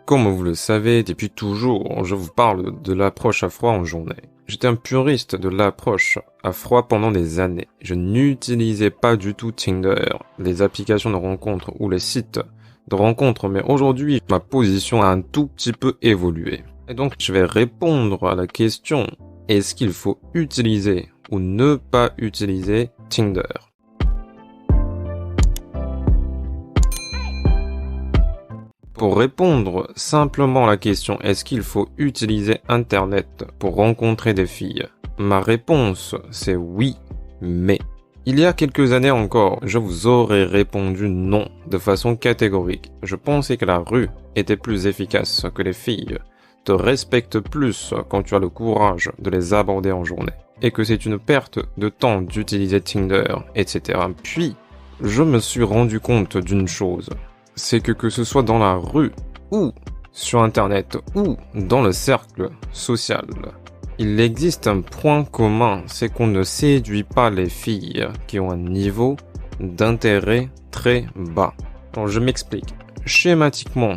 Comme vous le savez, depuis toujours, je vous parle de l'approche à froid en journée. J'étais un puriste de l'approche à froid pendant des années. Je n'utilisais pas du tout Tinder, les applications de rencontres ou les sites de rencontres, mais aujourd'hui, ma position a un tout petit peu évolué. Et donc, je vais répondre à la question, est-ce qu'il faut utiliser ou ne pas utiliser Tinder ? Pour répondre simplement à la question est-ce qu'il faut utiliser Internet pour rencontrer des filles? Ma réponse c'est oui, mais il y a quelques années encore, je vous aurais répondu non de façon catégorique. Je pensais que la rue était plus efficace, que les filles te respectent plus quand tu as le courage de les aborder en journée et que c'est une perte de temps d'utiliser Tinder, etc. Puis, je me suis rendu compte d'une chose. C'est que ce soit dans la rue, ou sur Internet, ou dans le cercle social, il existe un point commun, c'est qu'on ne séduit pas les filles qui ont un niveau d'intérêt très bas. Alors je m'explique. Schématiquement,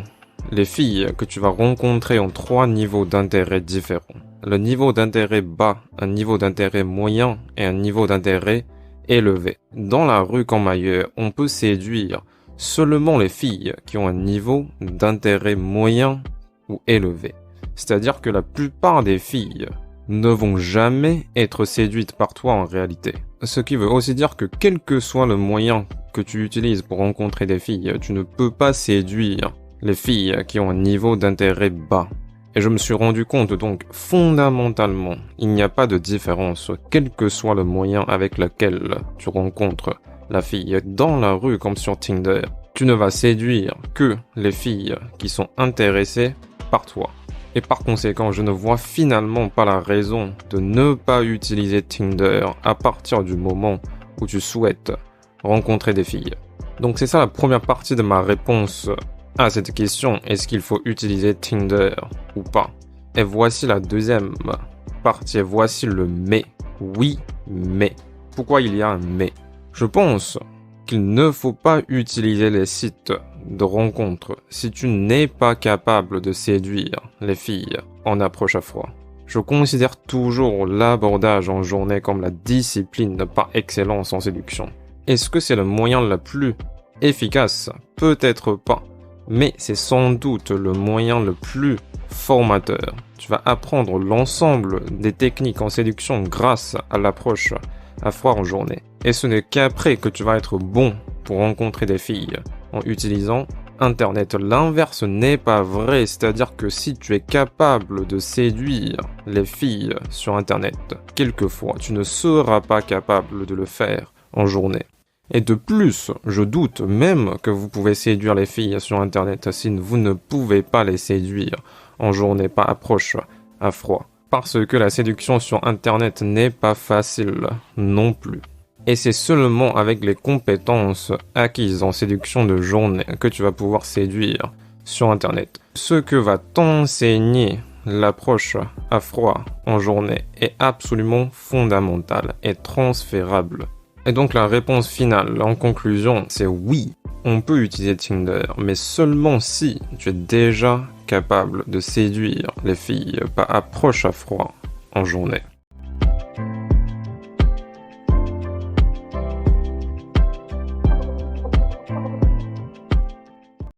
les filles que tu vas rencontrer ont 3 niveaux d'intérêt différents. Le niveau d'intérêt bas, un niveau d'intérêt moyen et un niveau d'intérêt élevé. Dans la rue comme ailleurs, on peut séduire seulement les filles qui ont un niveau d'intérêt moyen ou élevé. C'est-à-dire que la plupart des filles ne vont jamais être séduites par toi en réalité. Ce qui veut aussi dire que quel que soit le moyen que tu utilises pour rencontrer des filles, tu ne peux pas séduire les filles qui ont un niveau d'intérêt bas. Et je me suis rendu compte donc fondamentalement, il n'y a pas de différence, quel que soit le moyen avec lequel tu rencontres la fille dans la rue comme sur Tinder. Tu ne vas séduire que les filles qui sont intéressées par toi. Et par conséquent, je ne vois finalement pas la raison de ne pas utiliser Tinder à partir du moment où tu souhaites rencontrer des filles. Donc c'est ça la première partie de ma réponse à cette question. Est-ce qu'il faut utiliser Tinder ou pas? Et voici la deuxième partie. Voici le mais. Oui, mais. Pourquoi il y a un mais? Je pense qu'il ne faut pas utiliser les sites de rencontres si tu n'es pas capable de séduire les filles en approche à froid. Je considère toujours l'abordage en journée comme la discipline par excellence en séduction. Est-ce que c'est le moyen le plus efficace? Peut-être pas, mais c'est sans doute le moyen le plus formateur. Tu vas apprendre l'ensemble des techniques en séduction grâce à l'approche à froid en journée. Et ce n'est qu'après que tu vas être bon pour rencontrer des filles en utilisant Internet. L'inverse n'est pas vrai, c'est-à-dire que si tu es capable de séduire les filles sur Internet, quelquefois, tu ne seras pas capable de le faire en journée. Et de plus, je doute même que vous pouvez séduire les filles sur Internet si vous ne pouvez pas les séduire en journée, pas approche à froid. Parce que la séduction sur Internet n'est pas facile non plus. Et c'est seulement avec les compétences acquises en séduction de journée que tu vas pouvoir séduire sur Internet. Ce que va t'enseigner l'approche à froid en journée est absolument fondamental et transférable. Et donc la réponse finale, en conclusion, c'est oui, on peut utiliser Tinder, mais seulement si tu es déjà capable de séduire les filles par approche à froid en journée.